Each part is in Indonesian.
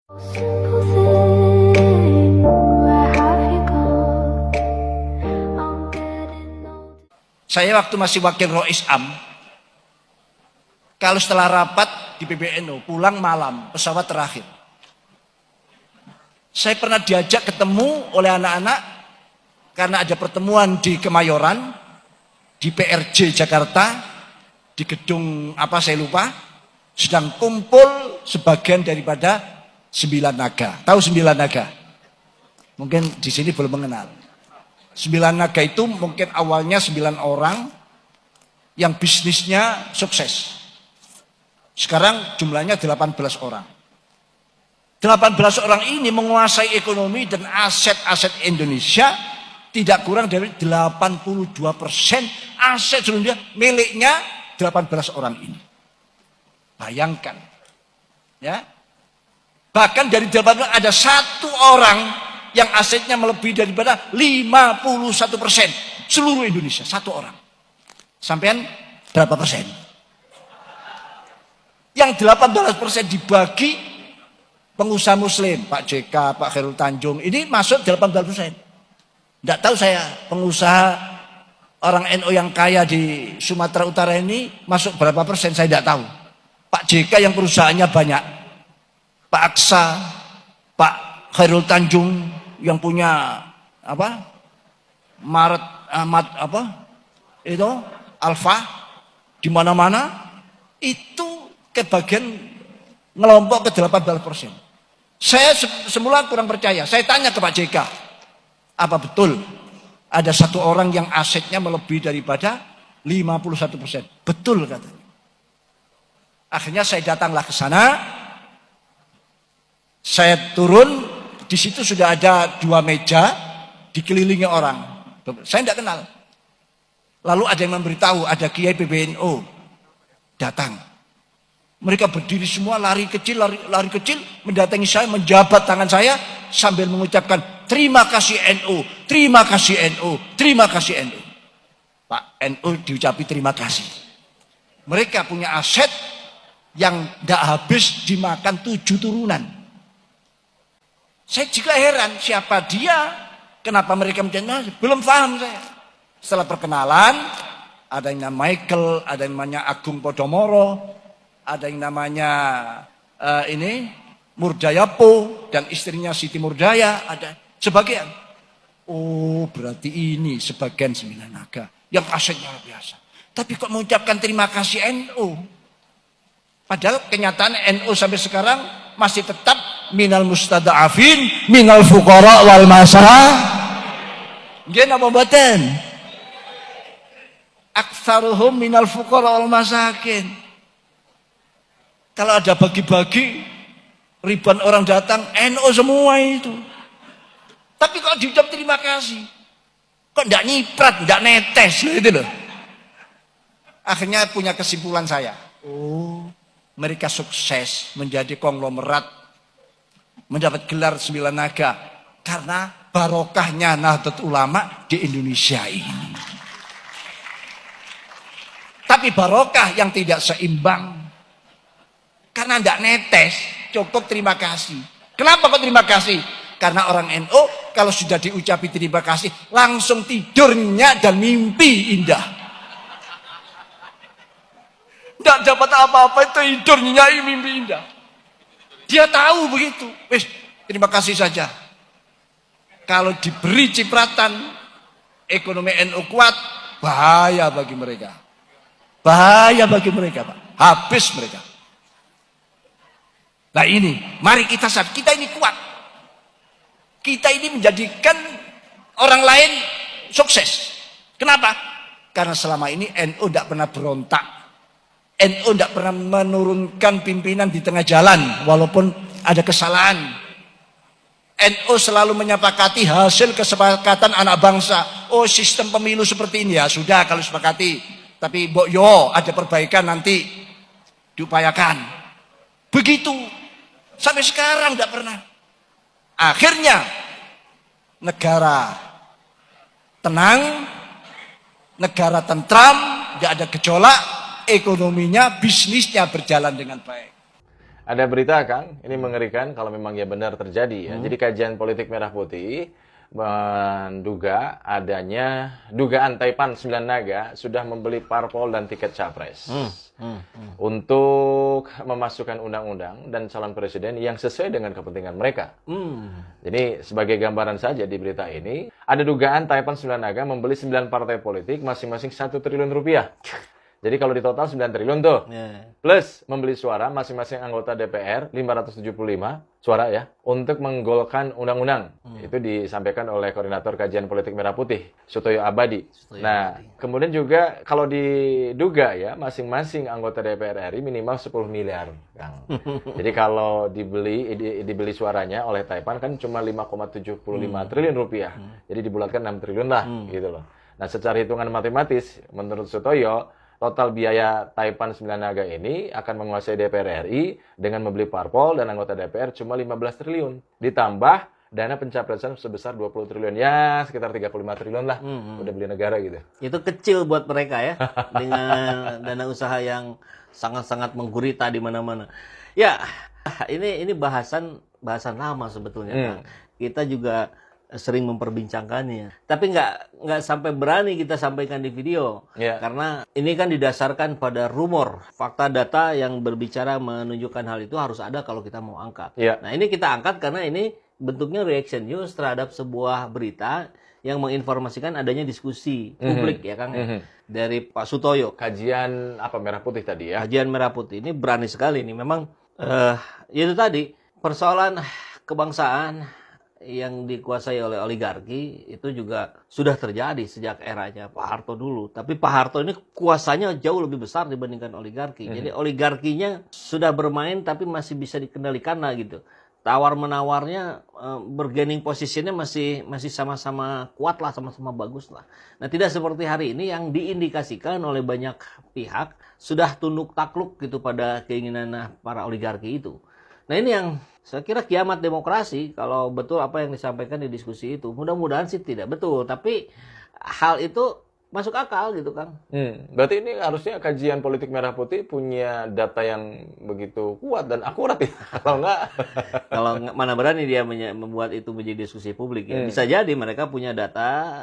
Saya waktu masih wakil Rois Am, kalau setelah rapat di PBNU, pulang malam, pesawat terakhir. Saya pernah diajak ketemu oleh anak-anak, karena ada pertemuan di Kemayoran, di PRJ Jakarta, di gedung apa saya lupa, sedang kumpul sebagian daripada 9 naga. Tahu 9 naga? Mungkin di sini belum mengenal. 9 naga itu mungkin awalnya 9 orang yang bisnisnya sukses. Sekarang jumlahnya 18 orang. 18 orang ini menguasai ekonomi dan aset-aset Indonesia tidak kurang dari 82% aset seluruh dunia miliknya 18 orang ini. Bayangkan. Ya. Bahkan dari 18 ada 1 orang yang asetnya melebihi daripada 51% seluruh Indonesia, 1 orang. Sampean berapa persen? Yang 18% dibagi pengusaha muslim, Pak JK, Pak Khairul Tanjung, ini masuk 18%. Tidak tahu saya pengusaha orang NU yang kaya di Sumatera Utara ini masuk berapa persen, saya tidak tahu. Pak JK yang perusahaannya banyak, Pak Aksa, Pak Khairul Tanjung yang punya apa? Maret Ahmad apa? Itu Alfa di mana-mana itu kebagian ngelompok ke 18%. Saya semula kurang percaya. Saya tanya ke Pak JK, apa betul ada 1 orang yang asetnya melebihi daripada 51%? Betul katanya. Akhirnya saya datanglah ke sana. Saya turun. Di situ sudah ada 2 meja dikelilingi orang. Saya tidak kenal. Lalu ada yang memberitahu ada Kiai PBNU datang. Mereka berdiri semua lari kecil mendatangi saya, menjabat tangan saya sambil mengucapkan terima kasih NU, terima kasih NU, terima kasih NU. Pak NU diucapi terima kasih. Mereka punya aset yang tidak habis dimakan 7 turunan. Saya juga heran siapa dia, kenapa mereka menjadi belum paham saya. Setelah perkenalan, ada yang namanya Michael, ada yang namanya Agung Podomoro, ada yang namanya Murdayapo dan istrinya Siti Murdaya, ada sebagian. Oh, berarti ini sebagian 9 naga yang asetnya luar biasa. Tapi kok mengucapkan terima kasih NU? Padahal kenyataan NU sampai sekarang masih tetap minal mustada'afin, minal fuqara wal masalah. Nggih napa mboten? Aktsaruhum minal fuqara wal masakin. Kalau ada bagi-bagi ribuan orang datang, NU semua itu. Tapi kok diucap terima kasih? Kok enggak nyiprat, enggak netes gitu loh. Akhirnya punya kesimpulan saya. Oh, mereka sukses menjadi konglomerat, mendapat gelar 9 naga karena barokahnya Nahdlatul Ulama di Indonesia ini. Tapi barokah yang tidak seimbang karena tidak netes, cukup terima kasih. Kenapa kok terima kasih? Karena orang NU kalau sudah diucapi terima kasih langsung tidurnya dan mimpi indah. Tidak dapat apa-apa itu tidurnya mimpi indah. Dia tahu begitu. Wis, terima kasih saja. Kalau diberi cipratan ekonomi NU kuat, bahaya bagi mereka. Bahaya bagi mereka, Pak. Habis mereka. Nah ini, mari kita sadar, kita ini kuat. Kita ini menjadikan orang lain sukses. Kenapa? Karena selama ini NU tidak pernah berontak. NU tidak pernah menurunkan pimpinan di tengah jalan walaupun ada kesalahan. NU selalu menyepakati hasil kesepakatan anak bangsa. Oh, sistem pemilu seperti ini ya sudah kalau sepakati. Tapi mbok yo ada perbaikan nanti diupayakan. Begitu. Sampai sekarang tidak pernah. Akhirnya negara tenang, negara tentram, tidak ada gejolak. Ekonominya, bisnisnya berjalan dengan baik. Ada berita, Kang, ini mengerikan kalau memang ya benar terjadi ya. Jadi kajian politik Merah Putih menduga adanya dugaan Taipan 9 Naga sudah membeli parpol dan tiket capres untuk memasukkan undang-undang dan calon presiden yang sesuai dengan kepentingan mereka. Jadi sebagai gambaran saja di berita ini, ada dugaan Taipan 9 Naga membeli 9 partai politik masing-masing 1 triliun rupiah. Jadi kalau di total 9 triliun tuh. Plus membeli suara masing-masing anggota DPR 575 suara ya untuk menggolkan undang-undang. Itu disampaikan oleh Koordinator Kajian Politik Merah Putih, Sutoyo Abadi. Kemudian juga kalau diduga ya masing-masing anggota DPR RI minimal 10 miliar, Kang. Jadi kalau dibeli suaranya oleh Taipan kan cuma 5,75 triliun rupiah. Jadi dibulatkan 6 triliun lah gitu loh. Nah, secara hitungan matematis menurut Sutoyo total biaya Taipan 9 Naga ini akan menguasai DPR RI dengan membeli parpol dan anggota DPR cuma 15 triliun. Ditambah dana pencapresan sebesar 20 triliun. Ya, sekitar 35 triliun lah. Udah beli negara gitu. Itu kecil buat mereka ya. Dengan dana usaha yang sangat-sangat menggurita di mana-mana. Ya, ini bahasan lama sebetulnya. Kan? Kita juga sering memperbincangkannya, tapi nggak sampai berani kita sampaikan di video, karena ini kan didasarkan pada rumor, fakta data yang berbicara menunjukkan hal itu harus ada kalau kita mau angkat. Nah ini kita angkat karena ini bentuknya reaction news terhadap sebuah berita yang menginformasikan adanya diskusi publik ya Kang, dari Pak Sutoyo. Kajian apa Merah Putih tadi ya? Kajian Merah Putih ini berani sekali nih, memang itu tadi persoalan kebangsaan yang dikuasai oleh oligarki itu juga sudah terjadi sejak eranya Pak Harto dulu. Tapi Pak Harto ini kuasanya jauh lebih besar dibandingkan oligarki. Jadi oligarkinya sudah bermain tapi masih bisa dikendalikan lah gitu. Tawar-menawarnya, bargaining posisinya masih sama-sama kuat lah, sama-sama bagus lah. Nah tidak seperti hari ini yang diindikasikan oleh banyak pihak sudah tunduk takluk gitu pada keinginan para oligarki itu. Nah ini yang saya kira kiamat demokrasi kalau betul apa yang disampaikan di diskusi itu. Mudah-mudahan sih tidak betul, tapi hal itu masuk akal gitu Kang. Berarti ini harusnya kajian politik Merah Putih punya data yang begitu kuat dan akurat ya. Kalau enggak, kalau mana berani dia membuat itu menjadi diskusi publik ya. Bisa jadi mereka punya data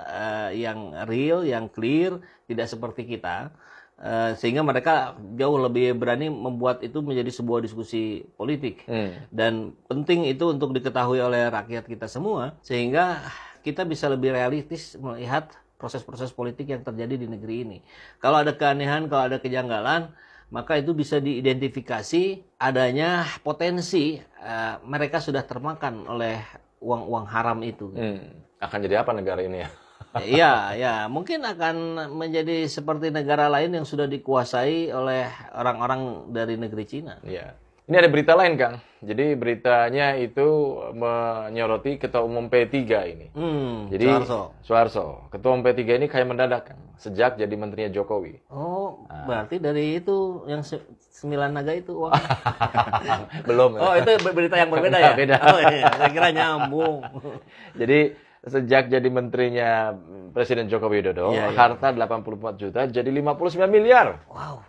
yang real, yang clear, tidak seperti kita. Sehingga mereka jauh lebih berani membuat itu menjadi sebuah diskusi politik. Dan penting itu untuk diketahui oleh rakyat kita semua, sehingga kita bisa lebih realistis melihat proses-proses politik yang terjadi di negeri ini. Kalau ada keanehan, kalau ada kejanggalan, maka itu bisa diidentifikasi adanya potensi mereka sudah termakan oleh uang-uang haram itu. Akan jadi apa negara ini ya? Ya, mungkin akan menjadi seperti negara lain yang sudah dikuasai oleh orang-orang dari negeri Cina. Iya. Ini ada berita lain, Kang. Jadi beritanya itu menyoroti Ketua Umum P3 ini. Jadi Soeharto. Ketua Umum P3 ini kayak mendadak, Kang, sejak jadi menterinya Jokowi. Oh, berarti dari itu yang 9 naga itu uang. Belum. Oh, itu berita yang berbeda ya? Beda. Oh, iya. Saya kira nyambung. Jadi sejak jadi menterinya Presiden Joko Widodo, harta 84 juta jadi 59 miliar. Wow.